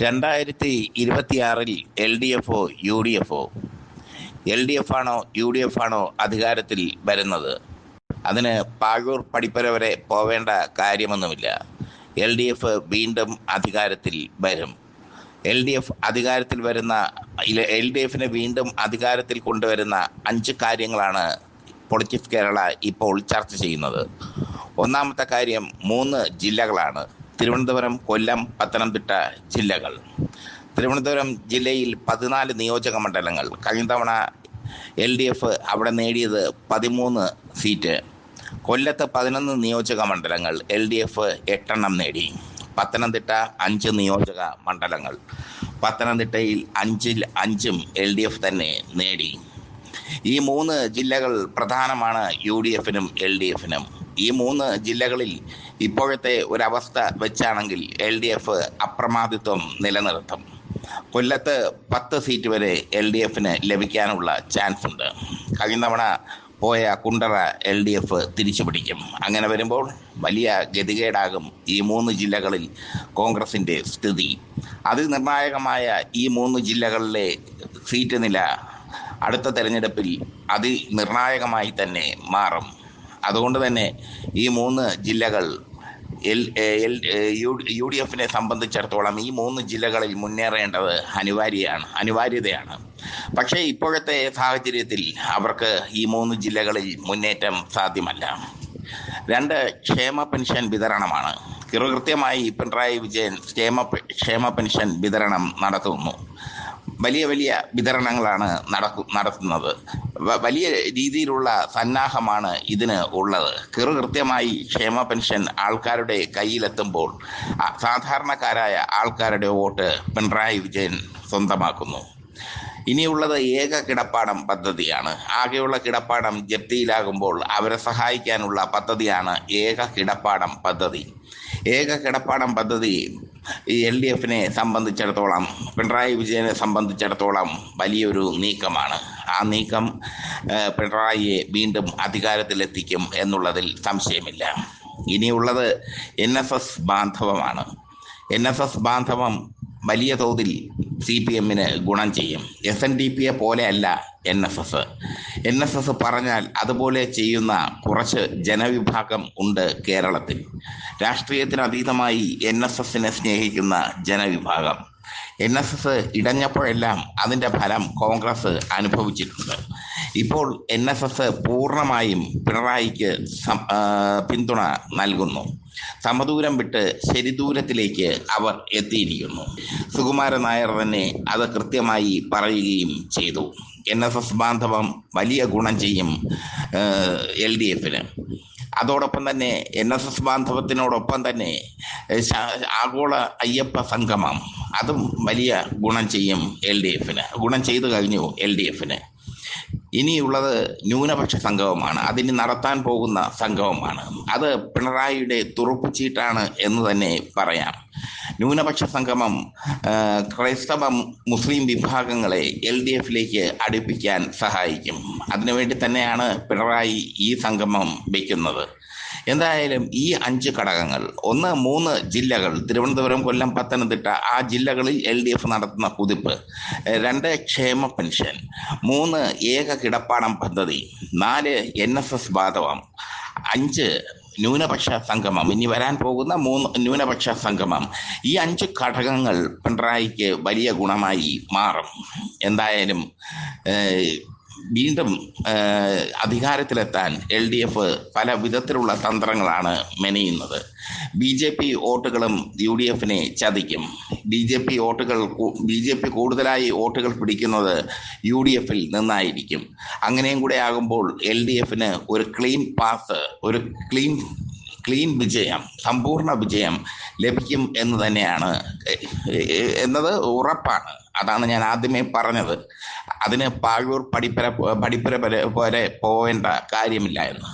2026 എൽ ഡി എഫോ യു ഡി എഫോ? എൽ ഡി എഫ് ആണോ യു ഡി എഫ് ആണോ അധികാരത്തിൽ വരുന്നത്? അതിന് പാഴൂർ പടിപ്പര വരെ പോവേണ്ട കാര്യമൊന്നുമില്ല. എൽ ഡി എഫ് വീണ്ടും അധികാരത്തിൽ വരും. എൽ ഡി എഫ് അധികാരത്തിൽ വരുന്ന എൽ ഡി എഫിനെ വീണ്ടും അധികാരത്തിൽ കൊണ്ടുവരുന്ന 5 കാര്യങ്ങളാണ് പൊളിറ്റിക്സ് കേരള ഇപ്പോൾ ചർച്ച ചെയ്യുന്നത്. ഒന്നാമത്തെ കാര്യം 3 ജില്ലകളാണ്. തിരുവനന്തപുരം, കൊല്ലം, പത്തനംതിട്ട ജില്ലകൾ. തിരുവനന്തപുരം ജില്ലയിൽ 14 നിയോജക മണ്ഡലങ്ങൾ. കഴിഞ്ഞ തവണ എൽ ഡി എഫ് അവിടെ നേടിയത് 13 സീറ്റ്. കൊല്ലത്ത് 11 നിയോജക മണ്ഡലങ്ങൾ, എൽ ഡി എഫ് 8 എണ്ണം നേടി. പത്തനംതിട്ട 5 നിയോജക മണ്ഡലങ്ങൾ, പത്തനംതിട്ടയിൽ 5-ൽ 5ഉം എൽ ഡി എഫ് തന്നെ നേടി. ഈ 3 ജില്ലകൾ പ്രധാനമാണ് യു ഡി എഫിനും എൽ ഡി എഫിനും. ഈ 3 ജില്ലകളിൽ ഇപ്പോഴത്തെ ഒരവസ്ഥ വെച്ചാണെങ്കിൽ എൽ ഡി എഫ് അപ്രമാദിത്വം നിലനിർത്തും. കൊല്ലത്ത് 10 സീറ്റ് വരെ എൽ ഡി എഫിന് ലഭിക്കാനുള്ള ചാൻസ് ഉണ്ട്. കഴിഞ്ഞ തവണ പോയ കുണ്ടറ എൽ ഡി എഫ് തിരിച്ചു പിടിക്കും. അങ്ങനെ വരുമ്പോൾ വലിയ ഗതികേടാകും ഈ 3 ജില്ലകളിൽ കോൺഗ്രസിൻ്റെ സ്ഥിതി. അതിനിർണായകമായ ഈ 3 ജില്ലകളിലെ സീറ്റ് നില അടുത്ത തെരഞ്ഞെടുപ്പിൽ അതിനിർണായകമായി തന്നെ മാറും. അതുകൊണ്ട് തന്നെ ഈ 3 ജില്ലകൾ യു ഡി എഫിനെ സംബന്ധിച്ചിടത്തോളം ഈ 3 ജില്ലകളിൽ മുന്നേറേണ്ടത് അനിവാര്യതയാണ്. പക്ഷേ ഇപ്പോഴത്തെ സാഹചര്യത്തിൽ അവർക്ക് ഈ 3 ജില്ലകളിൽ മുന്നേറ്റം സാധ്യമല്ല. 2, ക്ഷേമ പെൻഷൻ വിതരണമാണ്. കൃത്യമായി പിണറായി വിജയൻ ക്ഷേമ പെൻഷൻ വിതരണം നടത്തുന്നു. വലിയ വിതരണങ്ങളാണ് നടത്തുന്നത്. വലിയ രീതിയിലുള്ള സന്നാഹമാണ് ഇതിന് ഉള്ളത്. കൃത്യമായി ക്ഷേമ പെൻഷൻ ആൾക്കാരുടെ കയ്യിലെത്തുമ്പോൾ സാധാരണക്കാരായ ആൾക്കാരുടെ വോട്ട് പിണറായി വിജയൻ സ്വന്തമാക്കുന്നു. ഇനിയുള്ളത് ഏക കിടപ്പാടം പദ്ധതിയാണ്. ആകെയുള്ള കിടപ്പാടം ജപ്തിയിലാകുമ്പോൾ അവരെ സഹായിക്കാനുള്ള പദ്ധതിയാണ് ഏക കിടപ്പാടം പദ്ധതി. ഏക കിടപ്പാടം പദ്ധതി എൽ ഡി എഫിനെ സംബന്ധിച്ചിടത്തോളം, പിണറായി വിജയനെ സംബന്ധിച്ചിടത്തോളം വലിയൊരു നീക്കമാണ്. ആ നീക്കം പിണറായിയെ വീണ്ടും അധികാരത്തിലെത്തിക്കും എന്നുള്ളതിൽ സംശയമില്ല. ഇനിയുള്ളത് NSS ബാന്ധവമാണ്. NSS ബാന്ധവം വലിയ തോതിൽ CPM-ന് ഗുണം ചെയ്യും. SNDP-യെ പോലെയല്ല NSS പറഞ്ഞാൽ അതുപോലെ ചെയ്യുന്ന കുറച്ച് ജനവിഭാഗം ഉണ്ട് കേരളത്തിൽ. രാഷ്ട്രീയത്തിനതീതമായി NSS-നെ സ്നേഹിക്കുന്ന ജനവിഭാഗം. NSS ഇടഞ്ഞപ്പോഴെല്ലാം അതിൻ്റെ ഫലം കോൺഗ്രസ് അനുഭവിച്ചിട്ടുണ്ട്. ഇപ്പോൾ NSS പൂർണ്ണമായും പിണറായിക്ക് പിന്തുണ നൽകുന്നു. സമദൂരം വിട്ട് ശരിദൂരത്തിലേക്ക് അവർ എത്തിയിരിക്കുന്നു. സുകുമാരൻ നായർ തന്നെ അത് കൃത്യമായി പറയുകയും ചെയ്തു. NSS ബാന്ധവം വലിയ ഗുണം ചെയ്യും എൽ ഡി എഫിന്. അതോടൊപ്പം തന്നെ NSS ബാന്ധവത്തിനോടൊപ്പം തന്നെ ആഗോള അയ്യപ്പ സംഗമം അതും വലിയ ഗുണം ചെയ്യും എൽ ഡി എഫിന്. ഗുണം ചെയ്തു കഴിഞ്ഞു എൽ ഡി എഫിന്. ഇനിയുള്ളത് ന്യൂനപക്ഷ സംഗമമാണ്. അതിന് നടത്താൻ പോകുന്ന സംഗമമാണ്. അത് പിണറായിയുടെ തുറുപ്പുചീട്ടാണ് എന്ന് തന്നെ പറയാം. ന്യൂനപക്ഷ സംഗമം ക്രൈസ്തവ മുസ്ലിം വിഭാഗങ്ങളെ എൽ ഡി എഫിലേക്ക് അടുപ്പിക്കാൻ സഹായിക്കും. അതിനുവേണ്ടി തന്നെയാണ് പിണറായി ഈ സംഗമം വയ്ക്കുന്നത്. എന്തായാലും ഈ 5 ഘടകങ്ങൾ, 1 3 ജില്ലകൾ, തിരുവനന്തപുരം, കൊല്ലം, പത്തനംതിട്ട, ആ ജില്ലകളിൽ എൽ ഡി എഫ് നടത്തുന്ന കുതിപ്പ്. 2, ക്ഷേമ പെൻഷൻ. 3, ഏക കിടപ്പാടം പദ്ധതി. 4, NSS ബാധവം. 5, ന്യൂനപക്ഷ സംഗമം. ഇനി വരാൻ പോകുന്ന 3 ന്യൂനപക്ഷ സംഗമം. ഈ 5 ഘടകങ്ങൾ പിണറായിക്ക് വലിയ ഗുണമായി മാറും. എന്തായാലും വീണ്ടും അധികാരത്തിലെത്താൻ എൽ ഡി എഫ് പല വിധത്തിലുള്ള തന്ത്രങ്ങളാണ് മെനയുന്നത്. BJP വോട്ടുകളും യു ഡി എഫിനെ ചതിക്കും. BJP കൂടുതലായി വോട്ടുകൾ പിടിക്കുന്നത് യു ഡി എഫിൽ നിന്നായിരിക്കും. അങ്ങനെയും കൂടെ ആകുമ്പോൾ എൽ ഡി എഫിന് ഒരു ക്ലീൻ പാസ്, ഒരു ക്ലീൻ വിജയം, സമ്പൂർണ്ണ വിജയം ലഭിക്കും എന്നത് ഉറപ്പാണ്. അതാണ് ഞാൻ ആദ്യമേ പറഞ്ഞത്. അതിന് പാഴൂർ പടിപ്പര പോലെ പോവേണ്ട കാര്യമില്ല എന്ന്.